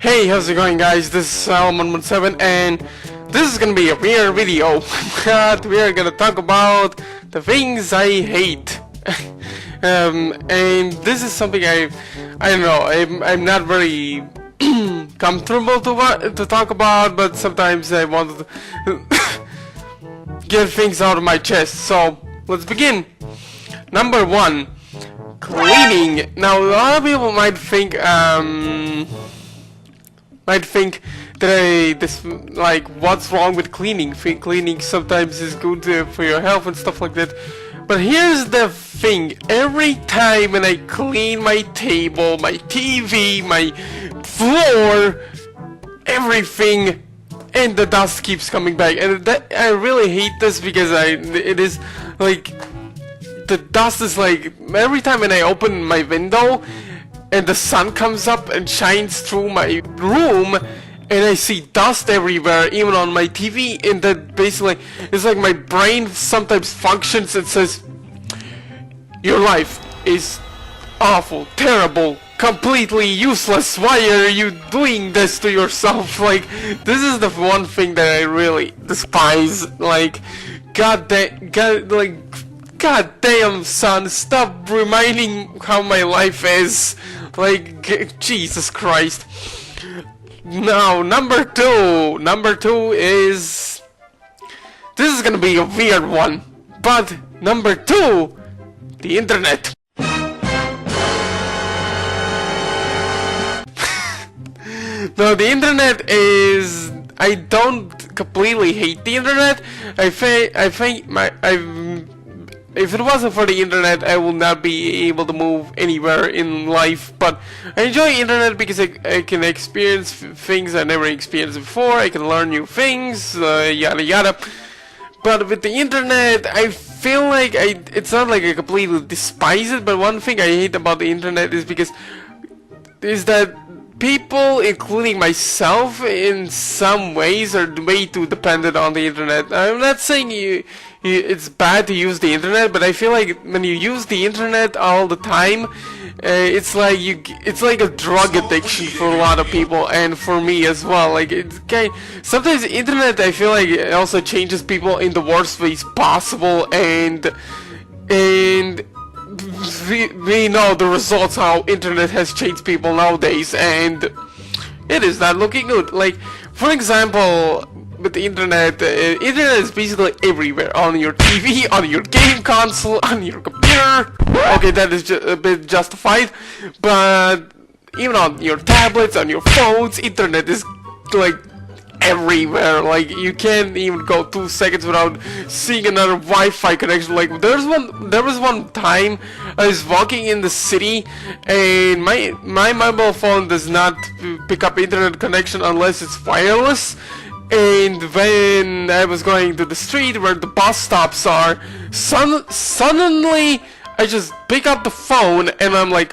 Hey, how's it going, guys? This is Salmon17 and this is gonna be a weird video. But we are gonna talk about the things I hate. And this is something I don't know, I'm not very comfortable to talk about, but sometimes I want to get things out of my chest. So let's begin. Number 1, cleaning. Now a lot of people might think that what's wrong with cleaning? Cleaning sometimes is good for your health and stuff like that. But here's the thing: every time when I clean my table, my TV, my floor, everything, and the dust keeps coming back, and I really hate this because it is like the dust is like every time when I open my window and the sun comes up and shines through my room and I see dust everywhere, even on my TV, and that basically it's like my brain sometimes functions and says, your life is awful, terrible, completely useless, why are you doing this to yourself? Like, this is the one thing that I really despise. Like, god damn, son, stop reminding how my life is. Like, Jesus Christ. Now, number two is... this is gonna be a weird one. But, number 2, the internet. No, the internet is... I don't completely hate the internet. I think if it wasn't for the internet, I will not be able to move anywhere in life. But I enjoy internet because I can experience things I never experienced before. I can learn new things, yada yada. But with the internet, I feel like it's not like I completely despise it, but one thing I hate about the internet is that people, including myself, in some ways are way too dependent on the internet. I'm not saying it's bad to use the internet, but I feel like when you use the internet all the time, it's like a drug addiction for a lot of people, and for me as well. Like, sometimes the internet, I feel like it also changes people in the worst ways possible, and we know the results how internet has changed people nowadays, and it is not looking good. Like, for example, with the internet, internet is basically everywhere, on your TV, on your game console, on your computer. Okay, that is a bit justified, but even on your tablets, on your phones, internet is like everywhere. Like, you can't even go 2 seconds without seeing another Wi-Fi connection. Like, there was one time I was walking in the city and my mobile phone does not pick up internet connection unless it's wireless. And when I was going to the street where the bus stops are, suddenly I just pick up the phone and I'm like,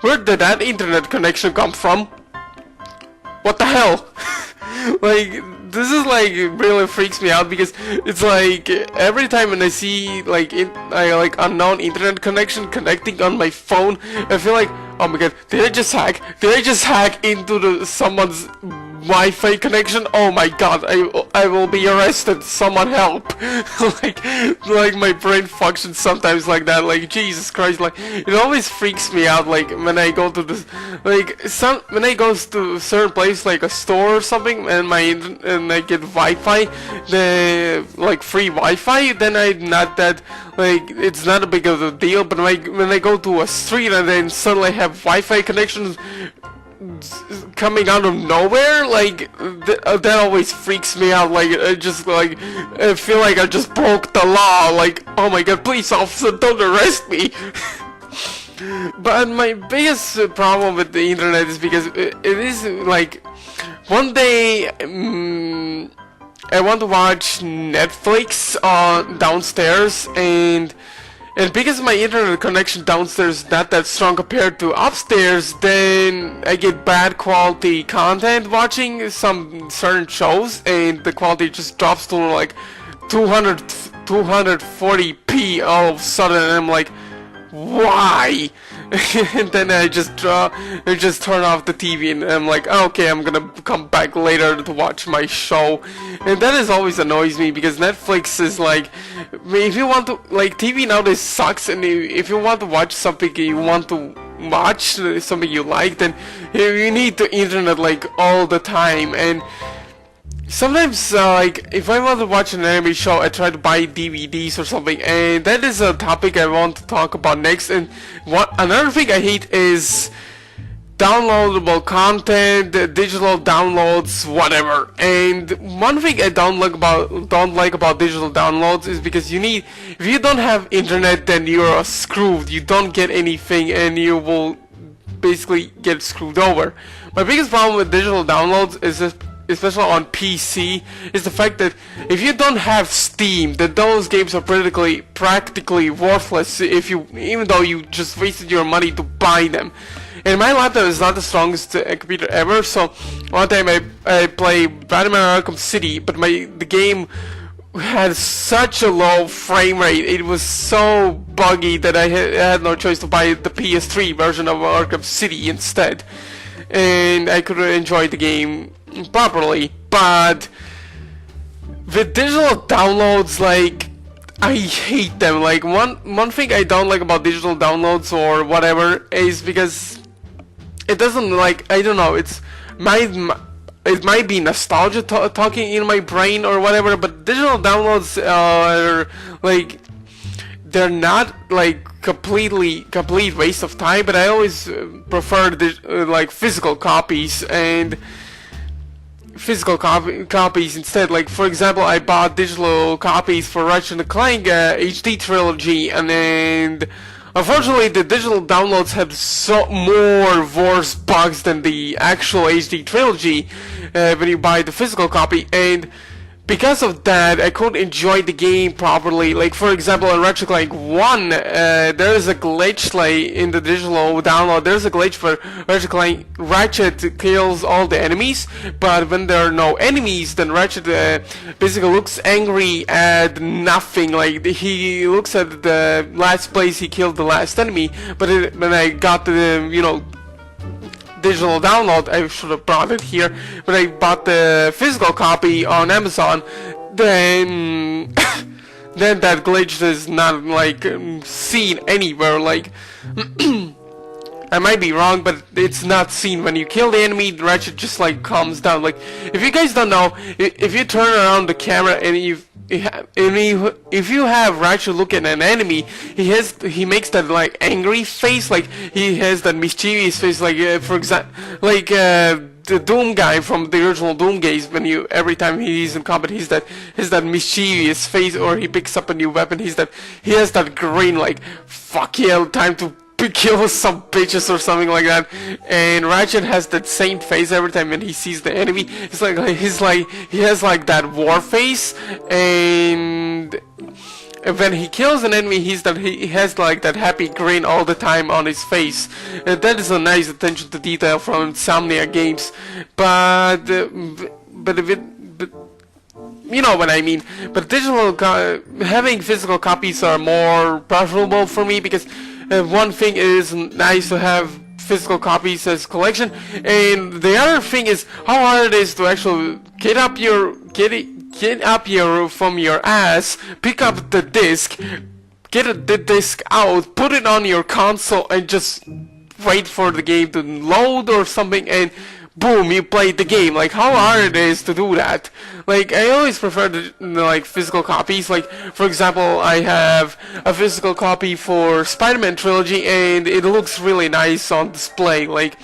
where did that internet connection come from? What the hell? Like, this is like, really freaks me out, because it's like every time when I see like unknown internet connection connecting on my phone, I feel like, oh my god, did I just hack into someone's Wi-Fi connection? Oh my god, I will be arrested, someone help. like my brain functions sometimes like that. Like, Jesus Christ, like, it always freaks me out, like when I go to this, like, when I go to a certain place like a store or something and I get Wi-Fi, like free Wi-Fi, then I'm not that, like, it's not a big of a deal. But when I go to a street and then suddenly have Wi-Fi connections coming out of nowhere, like, that always freaks me out. Like, I feel like I just broke the law. Like, oh my god, please, officer, don't arrest me. But my biggest problem with the internet is because it is like, one day I want to watch Netflix downstairs, and because my internet connection downstairs is not that strong compared to upstairs, then I get bad quality content watching some certain shows, and the quality just drops to like 240p all of a sudden, and I'm like, why? and then I just turn off the TV, and I'm like, oh, okay, I'm gonna come back later to watch my show. And that is always annoys me, because Netflix is like, if you want to, like, TV nowadays sucks, and if you want to watch something you want to watch, something you like, then you need the internet like all the time. And sometimes, like, if I want to watch an anime show, I try to buy DVDs or something, and that is a topic I want to talk about next. And another thing I hate is downloadable content, digital downloads, whatever. And one thing I don't like about digital downloads is because if you don't have internet, then you're screwed. You don't get anything, and you will basically get screwed over. My biggest problem with digital downloads is this, especially on PC, is the fact that if you don't have Steam, then those games are practically worthless even though you just wasted your money to buy them. And my laptop is not the strongest computer ever, so one time I played Batman Arkham City, but the game had such a low frame rate, it was so buggy that I had no choice to buy the PS3 version of Arkham City instead. And I could enjoy the game properly. But with digital downloads, like, I hate them. Like, one thing I don't like about digital downloads or whatever is because it doesn't, like, I don't know, it might be nostalgia talking in my brain or whatever, but digital downloads are like, they're not like complete waste of time, but I always prefer like physical copies and copies instead. Like, for example, I bought digital copies for Ratchet & Clank HD trilogy, and unfortunately the digital downloads have more worse bugs than the actual HD trilogy when you buy the physical copy, and because of that, I couldn't enjoy the game properly. Like, for example, in Ratchet & Clank 1, there is a glitch, like, in the digital download. There's a glitch where Ratchet kills all the enemies, but when there are no enemies, then Ratchet basically looks angry at nothing. Like, he looks at the last place he killed the last enemy, but when I got the, digital download, I should have brought it here, but I bought the physical copy on Amazon, then then that glitch is not like seen anywhere. Like, I might be wrong, but it's not seen. When you kill the enemy, the Ratchet just like calms down. Like, if you guys don't know, if you turn around the camera and if you have Ratchet look at an enemy, he makes that like angry face, like he has that mischievous face, like for example, like the Doom guy from the original Doom games. Every time he's in combat, he's that mischievous face, or he picks up a new weapon, he has that grin, like, fuck yeah, time to kill some bitches or something like that. And Ratchet has that same face every time when he sees the enemy. He has like that war face, and when he kills an enemy, he has like that happy grin all the time on his face. And that is a nice attention to detail from Insomnia Games. But you know what I mean. But having physical copies are more preferable for me, because one thing is nice to have physical copies as collection, and the other thing is how hard it is to actually get up from your ass, pick up the disc, get the disc out, put it on your console, and just wait for the game to load or something, and boom, you played the game. Like, how hard it is to do that. Like, I always prefer like physical copies. Like, for example, I have a physical copy for Spider-Man trilogy, and it looks really nice on display. Like,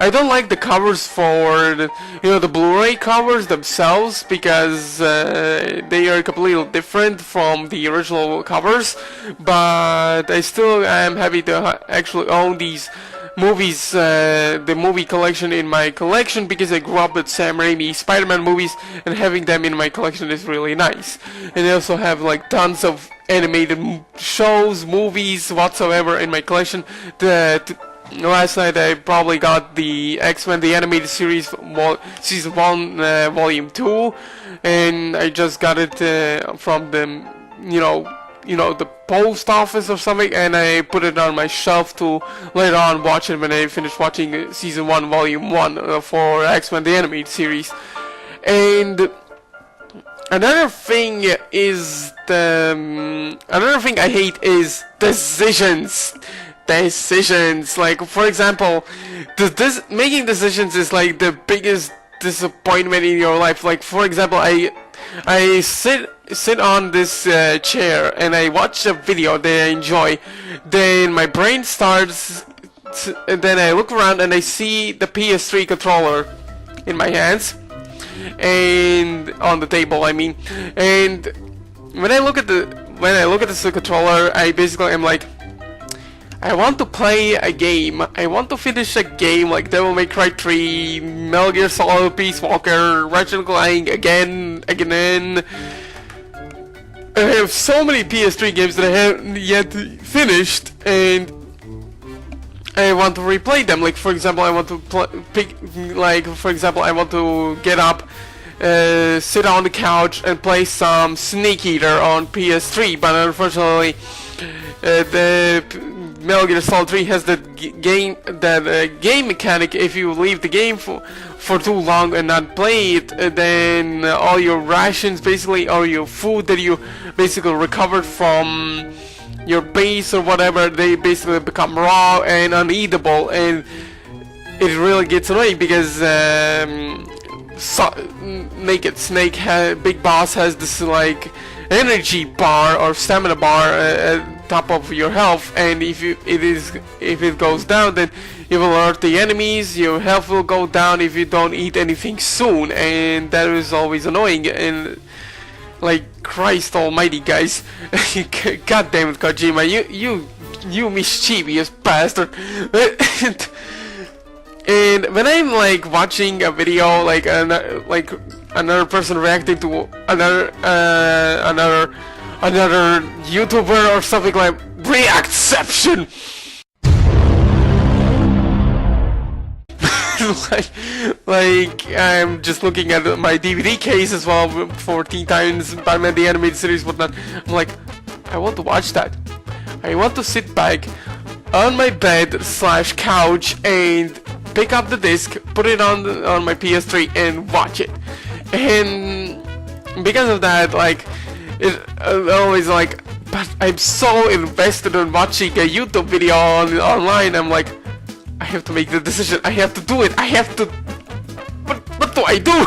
I don't like the covers for the Blu-ray covers themselves, because they are completely different from the original covers, but I still am happy to actually own these movies, the movie collection in my collection, because I grew up with Sam Raimi Spider-Man movies, and having them in my collection is really nice. And I also have like tons of animated shows, movies, whatsoever in my collection. Last night I probably got the X-Men, the animated series, season 1, volume 2, and I just got it from the, you know, the post office or something, and I put it on my shelf to later on watch it when I finish watching season 1 volume 1 for X-Men the Animated Series. And another thing is another thing I hate is decisions. Like, for example, making decisions is like the biggest disappointment in your life. Like, for example, I sit on this chair and I watch a video that I enjoy. Then my brain starts, and then I look around and I see the PS3 controller in my hands, and on the table, I mean. And when I look at this controller, I basically am like, I want to play a game. I want to finish a game like Devil May Cry 3, Metal Gear Solid, Peace Walker, Ratchet & Clank again. I have so many PS3 games that I haven't yet finished, and I want to replay them. Like, for example, I want to I want to get up, sit on the couch and play some Snake Eater on PS3, but unfortunately the Metal Gear Solid 3 has that game mechanic. If you leave the game for too long and not play it, then all your rations, basically, or your food that you basically recovered from your base or whatever, they basically become raw and uneatable, and it really gets annoying because Naked Snake, Big Boss, has this like energy bar or stamina bar at top of your health, and if it goes down, then you will hurt the enemies. Your health will go down if you don't eat anything soon, and that is always annoying. And like, Christ almighty, guys. God damn it, Kojima, you mischievous bastard. And when I'm like watching a video, like another person reacting to another YouTuber or something, like Reactception. like I'm just looking at my DVD case as well for Teen Titans, Batman the Animated Series, whatnot. I'm like, I want to watch that. I want to sit back on my bed / couch and pick up the disc, put it on my PS3 and watch it. And because of that, like, it always like, but I'm so invested in watching a YouTube video online. I'm like, I have to make the decision. I have to do it. I have to. What do I do?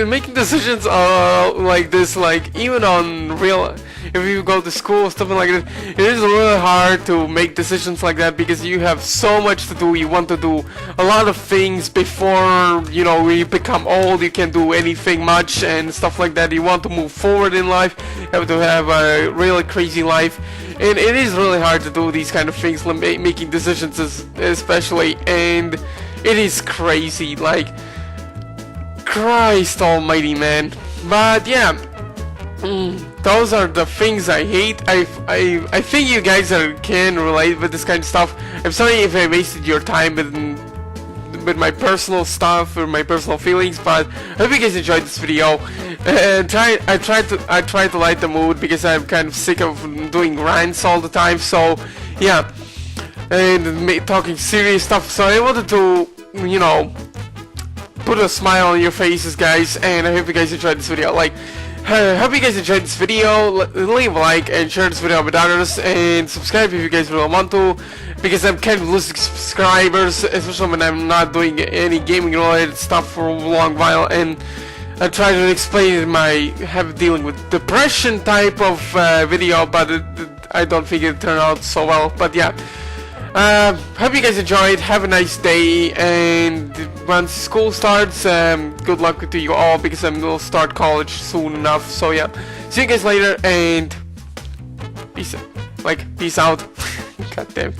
Making decisions like this, like even on real, if you go to school or something like that, it is really hard to make decisions like that because you have so much to do. You want to do a lot of things before, you know, when you become old. You can't do anything much and stuff like that. You want to move forward in life. You have to have a really crazy life, and it is really hard to do these kind of things, making decisions especially, and it is crazy, like, Christ almighty, man. But yeah, those are the things I hate. I think you guys can relate with this kind of stuff. I'm sorry if I wasted your time with my personal stuff or my personal feelings, but I hope you guys enjoyed this video. And I try to light the mood because I'm kind of sick of doing rants all the time. So yeah, and talking serious stuff. So I wanted to, you know, put a smile on your faces, guys, and I hope you guys enjoyed this video. Like, hope you guys enjoyed this video. Leave a like and share this video with others, and subscribe if you guys really want to, because I'm kind of losing subscribers, especially when I'm not doing any gaming related stuff for a long while. And I try to explain my dealing with depression type of video, but I don't think it turned out so well. But yeah, hope you guys enjoyed. Have a nice day, and once school starts, good luck to you all, because I'm gonna start college soon enough. So yeah, see you guys later, and peace out. God damn.